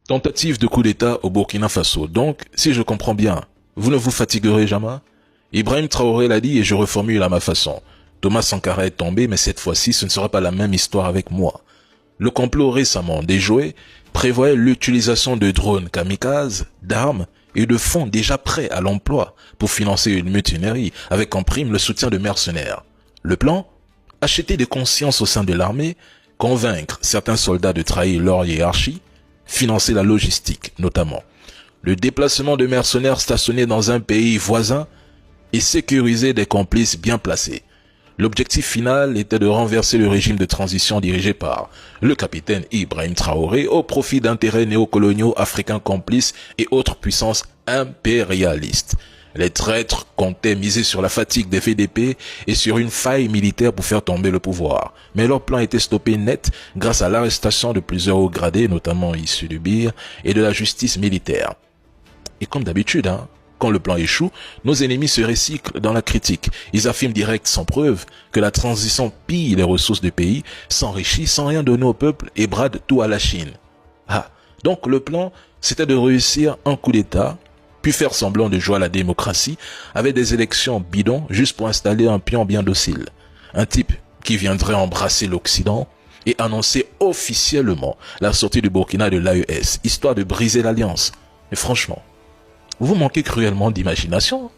Tentative de coup d'État au Burkina Faso. Donc, si je comprends bien, vous ne vous fatiguerez jamais? Ibrahim Traoré l'a dit et je reformule à ma façon. Thomas Sankara est tombé, mais cette fois-ci, ce ne sera pas la même histoire avec moi. Le complot récemment déjoué prévoyait l'utilisation de drones kamikazes, d'armes et de fonds déjà prêts à l'emploi pour financer une mutinerie avec en prime le soutien de mercenaires. Le plan? Acheter des consciences au sein de l'armée, convaincre certains soldats de trahir leur hiérarchie, financer la logistique notamment, le déplacement de mercenaires stationnés dans un pays voisin et sécuriser des complices bien placés. L'objectif final était de renverser le régime de transition dirigé par le capitaine Ibrahim Traoré au profit d'intérêts néocoloniaux africains complices et autres puissances impérialistes. Les traîtres comptaient miser sur la fatigue des VDP et sur une faille militaire pour faire tomber le pouvoir. Mais leur plan était stoppé net grâce à l'arrestation de plusieurs hauts gradés, notamment issus du BIR et de la justice militaire. Et comme d'habitude, quand le plan échoue, nos ennemis se recyclent dans la critique. Ils affirment direct sans preuve que la transition pille les ressources du pays, s'enrichit sans rien donner au peuple et brade tout à la Chine. Donc le plan, c'était de réussir un coup d'État, puis faire semblant de jouer à la démocratie avec des élections bidons juste pour installer un pion bien docile. Un type qui viendrait embrasser l'Occident et annoncer officiellement la sortie du Burkina de l'AES, histoire de briser l'alliance. Mais franchement, vous manquez cruellement d'imagination.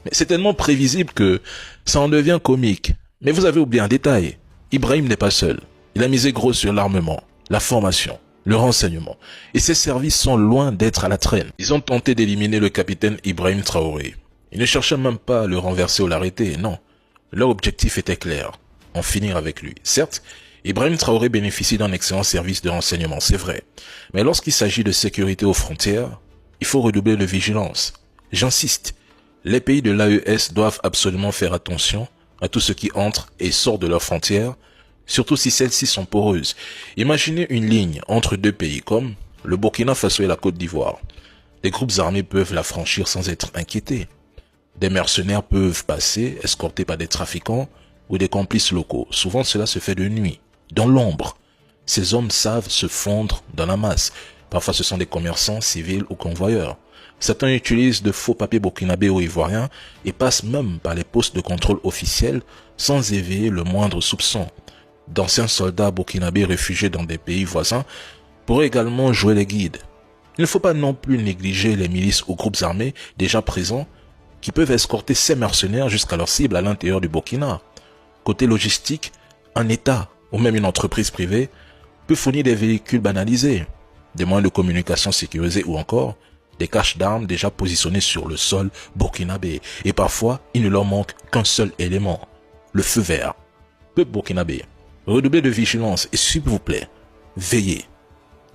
Mais c'est tellement prévisible que ça en devient comique. Mais vous avez oublié un détail. Ibrahim n'est pas seul. Il a misé gros sur l'armement, la formation, le renseignement. Et ses services sont loin d'être à la traîne. Ils ont tenté d'éliminer le capitaine Ibrahim Traoré. Ils ne cherchaient même pas à le renverser ou l'arrêter, non. Leur objectif était clair, en finir avec lui. Certes, Ibrahim Traoré bénéficie d'un excellent service de renseignement, c'est vrai. Mais lorsqu'il s'agit de sécurité aux frontières, il faut redoubler de vigilance. J'insiste, les pays de l'AES doivent absolument faire attention à tout ce qui entre et sort de leurs frontières, surtout si celles-ci sont poreuses. Imaginez une ligne entre deux pays comme le Burkina Faso et la Côte d'Ivoire. Les groupes armés peuvent la franchir sans être inquiétés. Des mercenaires peuvent passer, escortés par des trafiquants ou des complices locaux. Souvent cela se fait de nuit, dans l'ombre. Ces hommes savent se fondre dans la masse. Parfois ce sont des commerçants, civils ou convoyeurs. Certains utilisent de faux papiers burkinabés ou ivoiriens et passent même par les postes de contrôle officiels sans éveiller le moindre soupçon. D'anciens soldats burkinabés réfugiés dans des pays voisins pourraient également jouer les guides. Il ne faut pas non plus négliger les milices ou groupes armés déjà présents qui peuvent escorter ces mercenaires jusqu'à leur cible à l'intérieur du Burkina. Côté logistique, un État ou même une entreprise privée peut fournir des véhicules banalisés, des moyens de communication sécurisés ou encore des caches d'armes déjà positionnés sur le sol burkinabé. Et parfois, il ne leur manque qu'un seul élément, le feu vert. Peuple burkinabé, redoublez de vigilance et s'il vous plaît, veillez.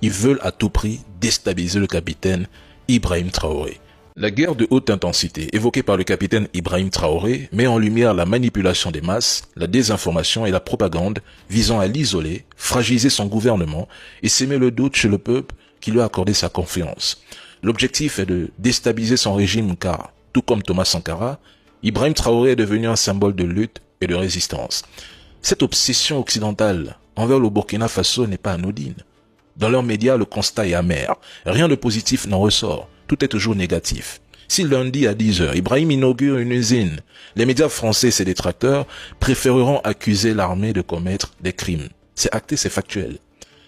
Ils veulent à tout prix déstabiliser le capitaine Ibrahim Traoré. La guerre de haute intensité évoquée par le capitaine Ibrahim Traoré met en lumière la manipulation des masses, la désinformation et la propagande visant à l'isoler, fragiliser son gouvernement et s'aimer le doute chez le peuple qui lui a accordé sa confiance. L'objectif est de déstabiliser son régime car, tout comme Thomas Sankara, Ibrahim Traoré est devenu un symbole de lutte et de résistance. Cette obsession occidentale envers le Burkina Faso n'est pas anodine. Dans leurs médias, le constat est amer. Rien de positif n'en ressort. Tout est toujours négatif. Si lundi à 10h, Ibrahim inaugure une usine, les médias français et ses détracteurs préféreront accuser l'armée de commettre des crimes. C'est acté, c'est factuel.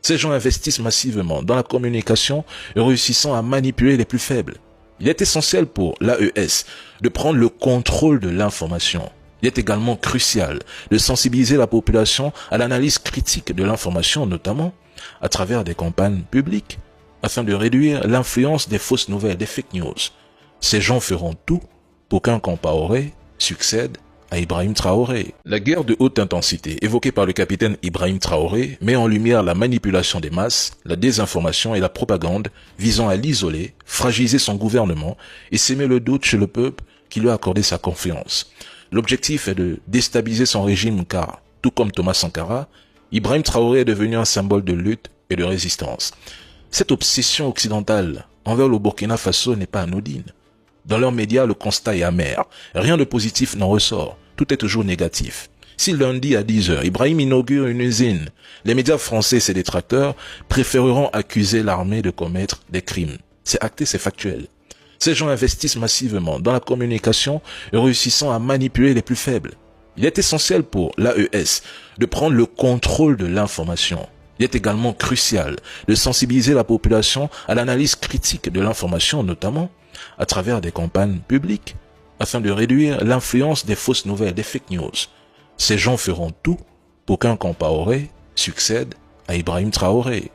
Ces gens investissent massivement dans la communication, réussissant à manipuler les plus faibles. Il est essentiel pour l'AES de prendre le contrôle de l'information. Il est également crucial de sensibiliser la population à l'analyse critique de l'information, notamment à travers des campagnes publiques, afin de réduire l'influence des fausses nouvelles, des fake news. Ces gens feront tout pour qu'un Compaoré succède à Ibrahim Traoré. La guerre de haute intensité évoquée par le capitaine Ibrahim Traoré met en lumière la manipulation des masses, la désinformation et la propagande visant à l'isoler, fragiliser son gouvernement et s'aimer le doute chez le peuple qui lui a accordé sa confiance. L'objectif est de déstabiliser son régime car, tout comme Thomas Sankara, Ibrahim Traoré est devenu un symbole de lutte et de résistance. Cette obsession occidentale envers le Burkina Faso n'est pas anodine. Dans leurs médias, le constat est amer. Rien de positif n'en ressort. Tout est toujours négatif. Si lundi à 10h, Ibrahim inaugure une usine, les médias français et ses détracteurs préféreront accuser l'armée de commettre des crimes. C'est acté, c'est factuel. Ces gens investissent massivement dans la communication, réussissant à manipuler les plus faibles. Il est essentiel pour l'AES de prendre le contrôle de l'information. Il est également crucial de sensibiliser la population à l'analyse critique de l'information, notamment à travers des campagnes publiques, afin de réduire l'influence des fausses nouvelles, des fake news. Ces gens feront tout pour qu'un Compaoré succède à Ibrahim Traoré.